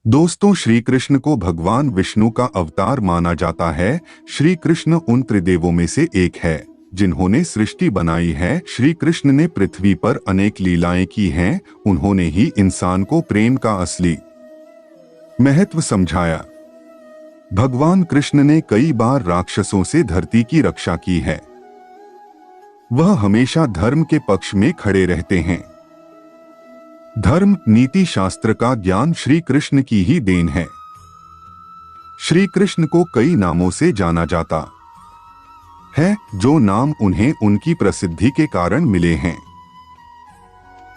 दोस्तों, श्री कृष्ण को भगवान विष्णु का अवतार माना जाता है। श्री कृष्ण उन त्रिदेवों में से एक है जिन्होंने सृष्टि बनाई है। श्री कृष्ण ने पृथ्वी पर अनेक लीलाएं की हैं। उन्होंने ही इंसान को प्रेम का असली महत्व समझाया। भगवान कृष्ण ने कई बार राक्षसों से धरती की रक्षा की है। वह हमेशा धर्म के पक्ष में खड़े रहते हैं। धर्म नीति शास्त्र का ज्ञान श्री कृष्ण की ही देन है। श्री कृष्ण को कई नामों से जाना जाता है, जो नाम उन्हें उनकी प्रसिद्धि के कारण मिले हैं।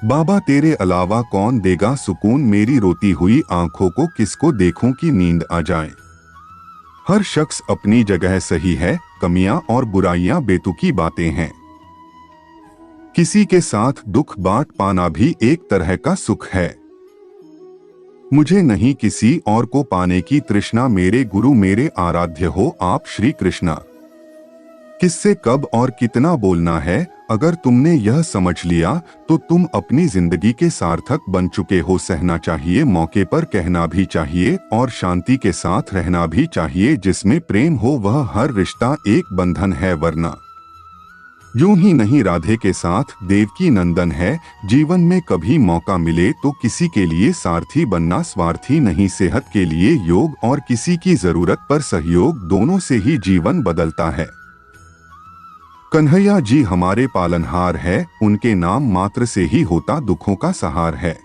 बाबा तेरे अलावा कौन देगा सुकून, मेरी रोती हुई आंखों को किसको देखूं कि नींद आ जाए। हर शख्स अपनी जगह सही है, कमियां और बुराइयां बेतुकी बातें हैं। किसी के साथ दुख बांट पाना भी एक तरह का सुख है। मुझे नहीं किसी और को पाने की तृष्णा, मेरे गुरु मेरे आराध्य हो आप श्री कृष्णा। किससे कब और कितना बोलना है, अगर तुमने यह समझ लिया तो तुम अपनी जिंदगी के सार्थक बन चुके हो। सहना चाहिए, मौके पर कहना भी चाहिए और शांति के साथ रहना भी चाहिए। जिसमें प्रेम हो वह हर रिश्ता एक बंधन है, वरना यूं ही नहीं राधे के साथ देवकी नंदन है। जीवन में कभी मौका मिले तो किसी के लिए सारथी बनना, स्वार्थी नहीं। सेहत के लिए योग और किसी की जरूरत पर सहयोग, दोनों से ही जीवन बदलता है। कन्हैया जी हमारे पालनहार है, उनके नाम मात्र से ही होता दुखों का सहार है।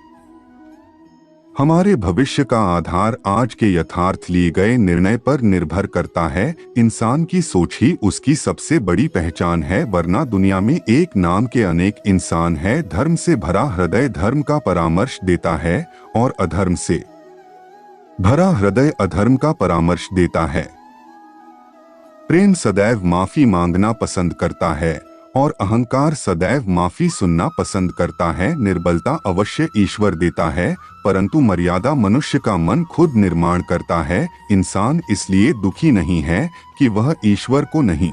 हमारे भविष्य का आधार आज के यथार्थ लिए गए निर्णय पर निर्भर करता है। इंसान की सोच ही उसकी सबसे बड़ी पहचान है, वरना दुनिया में एक नाम के अनेक इंसान है। धर्म से भरा हृदय धर्म का परामर्श देता है और अधर्म से भरा हृदय अधर्म का परामर्श देता है। प्रेम सदैव माफी मांगना पसंद करता है और अहंकार सदैव माफी सुनना पसंद करता है। निर्बलता अवश्य ईश्वर देता है, परंतु मर्यादा मनुष्य का मन खुद निर्माण करता है। इंसान इसलिए दुखी नहीं है कि वह ईश्वर को नहीं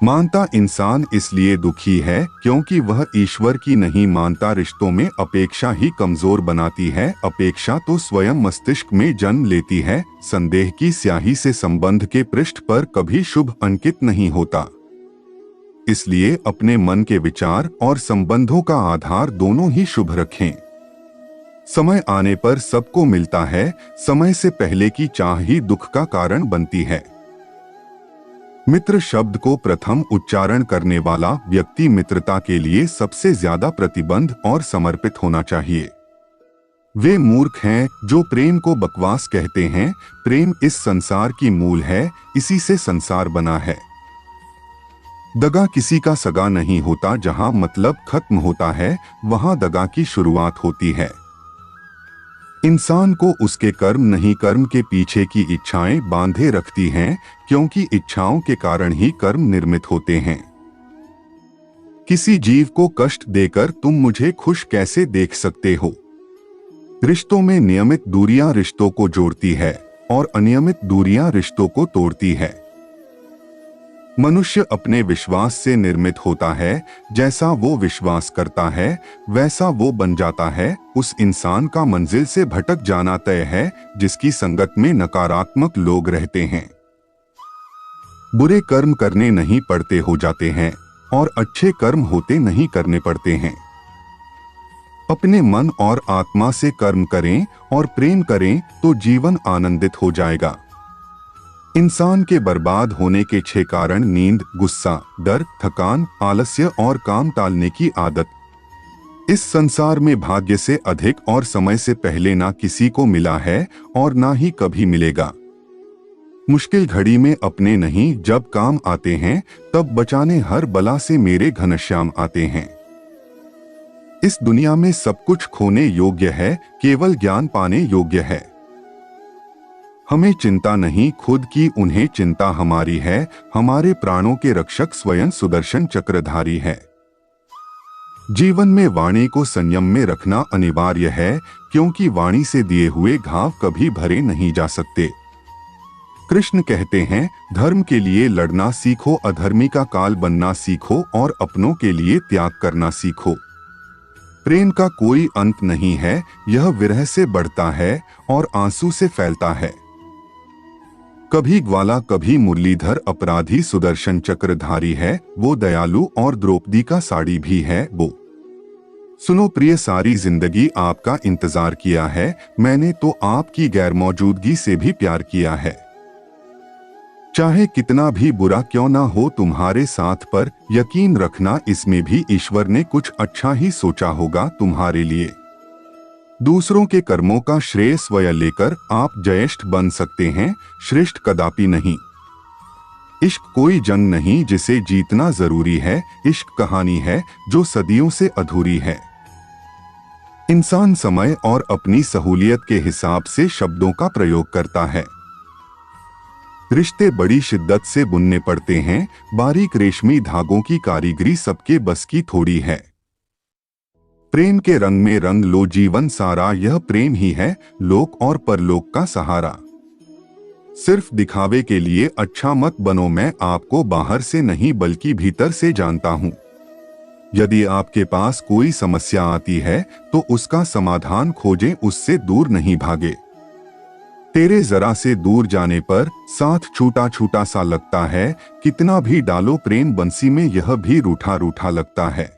मानता, इंसान इसलिए दुखी है क्योंकि वह ईश्वर की नहीं मानता। रिश्तों में अपेक्षा ही कमजोर बनाती है। अपेक्षा तो स्वयं मस्तिष्क में जन्म लेती है। संदेह की स्याही से संबंध के पृष्ठ पर कभी शुभ अंकित नहीं होता। इसलिए अपने मन के विचार और संबंधों का आधार दोनों ही शुभ रखें। समय आने पर सबको मिलता है, समय से पहले की चाह ही दुख का कारण बनती है। मित्र शब्द को प्रथम उच्चारण करने वाला व्यक्ति मित्रता के लिए सबसे ज्यादा प्रतिबद्ध और समर्पित होना चाहिए। वे मूर्ख हैं जो प्रेम को बकवास कहते हैं। प्रेम इस संसार की मूल है, इसी से संसार बना है। दगा किसी का सगा नहीं होता। जहां मतलब खत्म होता है वहां दगा की शुरुआत होती है। इंसान को उसके कर्म नहीं, कर्म के पीछे की इच्छाएं बांधे रखती हैं, क्योंकि इच्छाओं के कारण ही कर्म निर्मित होते हैं। किसी जीव को कष्ट देकर तुम मुझे खुश कैसे देख सकते हो। रिश्तों में नियमित दूरियां रिश्तों को जोड़ती है और अनियमित दूरियां रिश्तों को तोड़ती है। मनुष्य अपने विश्वास से निर्मित होता है। जैसा वो विश्वास करता है वैसा वो बन जाता है। उस इंसान का मंजिल से भटक जाना तय है जिसकी संगत में नकारात्मक लोग रहते हैं। बुरे कर्म करने नहीं पड़ते हो जाते हैं और अच्छे कर्म होते नहीं करने पड़ते हैं। अपने मन और आत्मा से कर्म करें और प्रेम करें तो जीवन आनंदित हो जाएगा। इंसान के बर्बाद होने के 6 कारण: नींद, गुस्सा, डर, थकान, आलस्य और काम टालने की आदत। इस संसार में भाग्य से अधिक और समय से पहले ना किसी को मिला है और ना ही कभी मिलेगा। मुश्किल घड़ी में अपने नहीं जब काम आते हैं, तब बचाने हर बला से मेरे घनश्याम आते हैं। इस दुनिया में सब कुछ खोने योग्य है, केवल ज्ञान पाने योग्य है। हमें चिंता नहीं खुद की, उन्हें चिंता हमारी है। हमारे प्राणों के रक्षक स्वयं सुदर्शन चक्रधारी है। जीवन में वाणी को संयम में रखना अनिवार्य है, क्योंकि वाणी से दिए हुए घाव कभी भरे नहीं जा सकते। कृष्ण कहते हैं, धर्म के लिए लड़ना सीखो, अधर्मी का काल बनना सीखो और अपनों के लिए त्याग करना सीखो। प्रेम का कोई अंत नहीं है, यह विरह से बढ़ता है और आंसू से फैलता है। कभी ग्वाला कभी मुरलीधर अपराधी सुदर्शन चक्रधारी है वो, दयालु और द्रौपदी का साड़ी भी है वो। सुनो प्रिय, सारी जिंदगी आपका इंतजार किया है मैंने तो, आपकी गैर मौजूदगी से भी प्यार किया है। चाहे कितना भी बुरा क्यों ना हो तुम्हारे साथ, पर यकीन रखना इसमें भी ईश्वर ने कुछ अच्छा ही सोचा होगा तुम्हारे लिए। दूसरों के कर्मों का श्रेय स्वयं लेकर आप ज्येष्ठ बन सकते हैं, श्रेष्ठ कदापि नहीं। इश्क कोई जंग नहीं जिसे जीतना जरूरी है, इश्क कहानी है जो सदियों से अधूरी है। इंसान समय और अपनी सहूलियत के हिसाब से शब्दों का प्रयोग करता है। रिश्ते बड़ी शिद्दत से बुनने पड़ते हैं, बारीक रेशमी धागों की कारीगरी सबके बस की थोड़ी है। प्रेम के रंग में रंग लो जीवन सारा, यह प्रेम ही है लोक और परलोक का सहारा। सिर्फ दिखावे के लिए अच्छा मत बनो, मैं आपको बाहर से नहीं बल्कि भीतर से जानता हूँ। यदि आपके पास कोई समस्या आती है तो उसका समाधान खोजें, उससे दूर नहीं भागे। तेरे जरा से दूर जाने पर साथ छूटा छूटा सा लगता है, कितना भी डालो प्रेम बंसी में यह भी रूठा रूठा लगता है।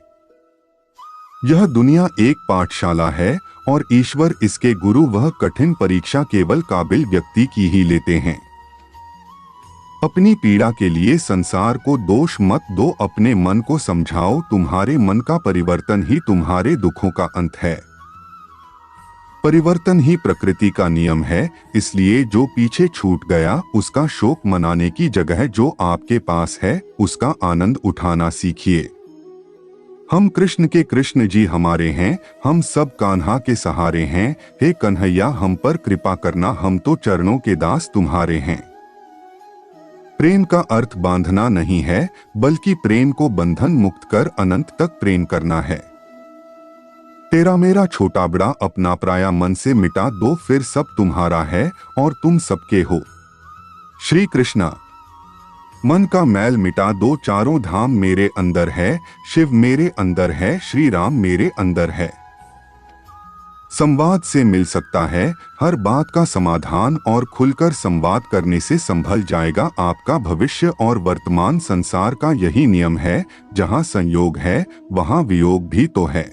यह दुनिया एक पाठशाला है और ईश्वर इसके गुरु, वह कठिन परीक्षा केवल काबिल व्यक्ति की ही लेते हैं। अपनी पीड़ा के लिए संसार को दोष मत दो, अपने मन को समझाओ, तुम्हारे मन का परिवर्तन ही तुम्हारे दुखों का अंत है। परिवर्तन ही प्रकृति का नियम है, इसलिए जो पीछे छूट गया उसका शोक मनाने की जगह जो आपके पास है उसका आनंद उठाना सीखिए। हम कृष्ण के कृष्ण जी हमारे हैं, हम सब कान्हा के सहारे हैं, हे कन्हैया हम पर कृपा करना, हम तो चरणों के दास तुम्हारे हैं। प्रेम का अर्थ बांधना नहीं है बल्कि प्रेम को बंधन मुक्त कर अनंत तक प्रेम करना है। तेरा मेरा छोटा बड़ा अपना पराया मन से मिटा दो, फिर सब तुम्हारा है और तुम सबके हो। श्री कृष्णा। मन का मैल मिटा दो, चारों धाम मेरे अंदर है, शिव मेरे अंदर है, श्री राम मेरे अंदर है। संवाद से मिल सकता है हर बात का समाधान और खुलकर संवाद करने से संभल जाएगा आपका भविष्य और वर्तमान। संसार का यही नियम है, जहां संयोग है वहां वियोग भी तो है।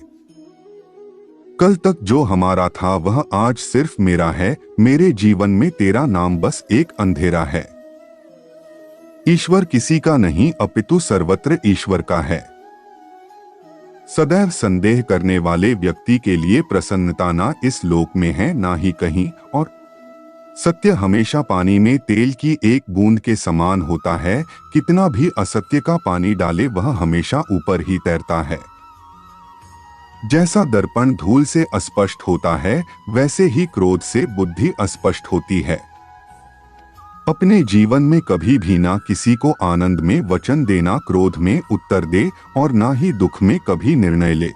कल तक जो हमारा था वह आज सिर्फ मेरा है, मेरे जीवन में तेरा नाम बस एक अंधेरा है। ईश्वर किसी का नहीं अपितु सर्वत्र ईश्वर का है। सदैव संदेह करने वाले व्यक्ति के लिए प्रसन्नता ना इस लोक में है ना ही कहीं और। सत्य हमेशा पानी में तेल की एक बूंद के समान होता है, कितना भी असत्य का पानी डाले वह हमेशा ऊपर ही तैरता है। जैसा दर्पण धूल से अस्पष्ट होता है वैसे ही क्रोध से बुद्धि अस्पष्ट होती है। अपने जीवन में कभी भी ना किसी को आनंद में वचन देना क्रोध में उत्तर दे और ना ही दुख में कभी निर्णय ले।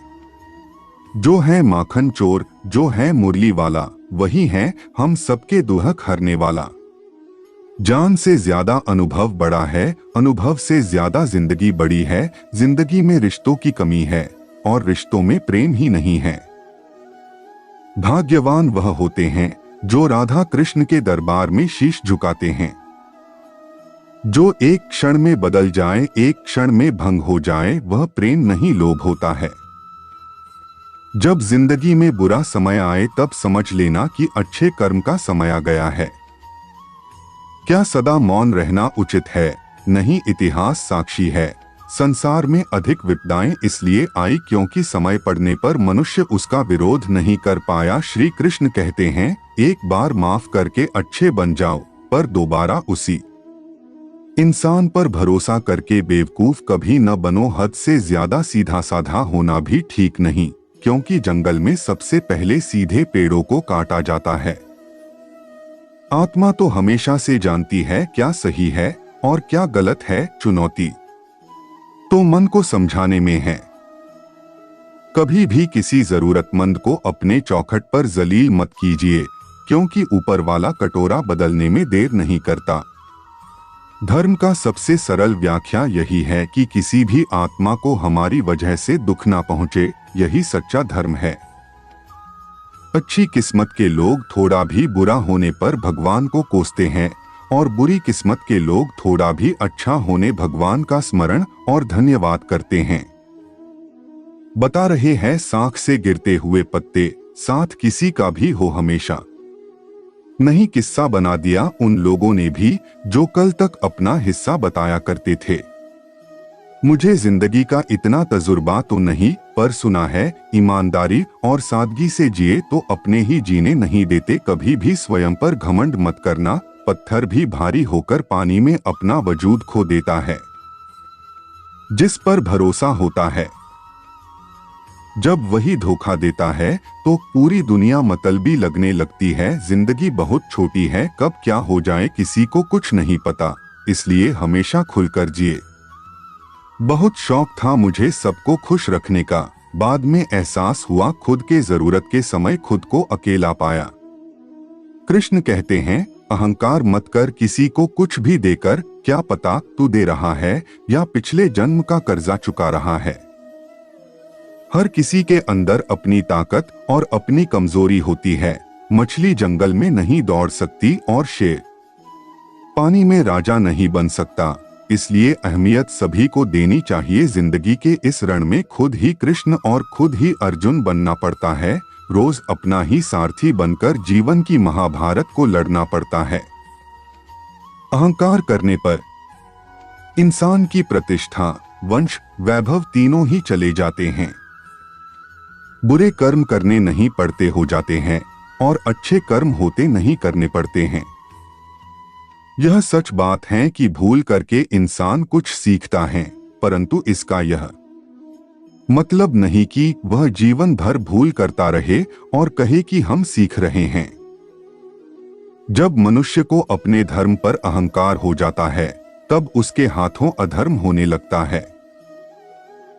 जो है माखन चोर, जो है मुरली वाला, वही है हम सबके दुहक हरने वाला। जान से ज्यादा अनुभव बड़ा है, अनुभव से ज्यादा जिंदगी बड़ी है। जिंदगी में रिश्तों की कमी है और रिश्तों में प्रेम ही नहीं है। भाग्यवान वह होते हैं जो राधा कृष्ण के दरबार में शीश झुकाते हैं। जो एक क्षण में बदल जाए, एक क्षण में भंग हो जाए, वह प्रेम नहीं लोभ होता है। जब जिंदगी में बुरा समय आए तब समझ लेना कि अच्छे कर्म का समय आ गया है। क्या सदा मौन रहना उचित है? नहीं, इतिहास साक्षी है। संसार में अधिक विपदाएं इसलिए आई क्योंकि समय पड़ने पर मनुष्य उसका विरोध नहीं कर पाया। श्री कृष्ण कहते हैं, एक बार माफ करके अच्छे बन जाओ पर दोबारा उसी इंसान पर भरोसा करके बेवकूफ कभी न बनो। हद से ज्यादा सीधा साधा होना भी ठीक नहीं, क्योंकि जंगल में सबसे पहले सीधे पेड़ों को काटा जाता है। आत्मा तो हमेशा से जानती है क्या सही है और क्या गलत है। चुनौती तो मन को समझाने में है। कभी भी किसी जरूरतमंद को अपने चौखट पर जलील मत कीजिए, क्योंकि ऊपर वाला कटोरा बदलने में देर नहीं करता। धर्म का सबसे सरल व्याख्या यही है कि किसी भी आत्मा को हमारी वजह से दुख ना पहुंचे, यही सच्चा धर्म है। अच्छी किस्मत के लोग थोड़ा भी बुरा होने पर भगवान को कोसते हैं और बुरी किस्मत के लोग थोड़ा भी अच्छा होने भगवान का स्मरण और धन्यवाद करते हैं। बता रहे हैं साख से गिरते हुए पत्ते, साथ किसी का भी हो हमेशा। नहीं किस्सा बना दिया उन लोगों ने भी जो कल तक अपना हिस्सा बताया करते थे। मुझे जिंदगी का इतना तजुर्बा तो नहीं, पर सुना है ईमानदारी और सादगी से जिए तो अपने ही जीने नहीं देते। कभी भी स्वयं पर घमंड मत करना, पत्थर भी भारी होकर पानी में अपना वजूद खो देता है। जिस पर भरोसा होता है जब वही धोखा देता है तो पूरी दुनिया मतलबी लगने लगती है। जिंदगी बहुत छोटी है, कब क्या हो जाए किसी को कुछ नहीं पता, इसलिए हमेशा खुलकर जिए। बहुत शौक था मुझे सबको खुश रखने का, बाद में एहसास हुआ खुद के जरूरत के समय खुद को अकेला पाया। कृष्ण कहते हैं अहंकार मत कर किसी को कुछ भी देकर, क्या पता तू दे रहा है या पिछले जन्म का कर्जा चुका रहा है। हर किसी के अंदर अपनी ताकत और अपनी कमजोरी होती है। मछली जंगल में नहीं दौड़ सकती और शेर पानी में राजा नहीं बन सकता, इसलिए अहमियत सभी को देनी चाहिए। जिंदगी के इस रण में खुद ही कृष्ण और खुद ही अर्जुन बनना पड़ता है। रोज अपना ही सारथी बनकर जीवन की महाभारत को लड़ना पड़ता है। अहंकार करने पर इंसान की प्रतिष्ठा, वंश, वैभव तीनों ही चले जाते हैं। बुरे कर्म करने नहीं पड़ते हो जाते हैं और अच्छे कर्म होते नहीं करने पड़ते हैं। यह सच बात है कि भूल करके इंसान कुछ सीखता है, परंतु इसका यह मतलब नहीं कि वह जीवन भर भूल करता रहे और कहे कि हम सीख रहे हैं। जब मनुष्य को अपने धर्म पर अहंकार हो जाता है, तब उसके हाथों अधर्म होने लगता है।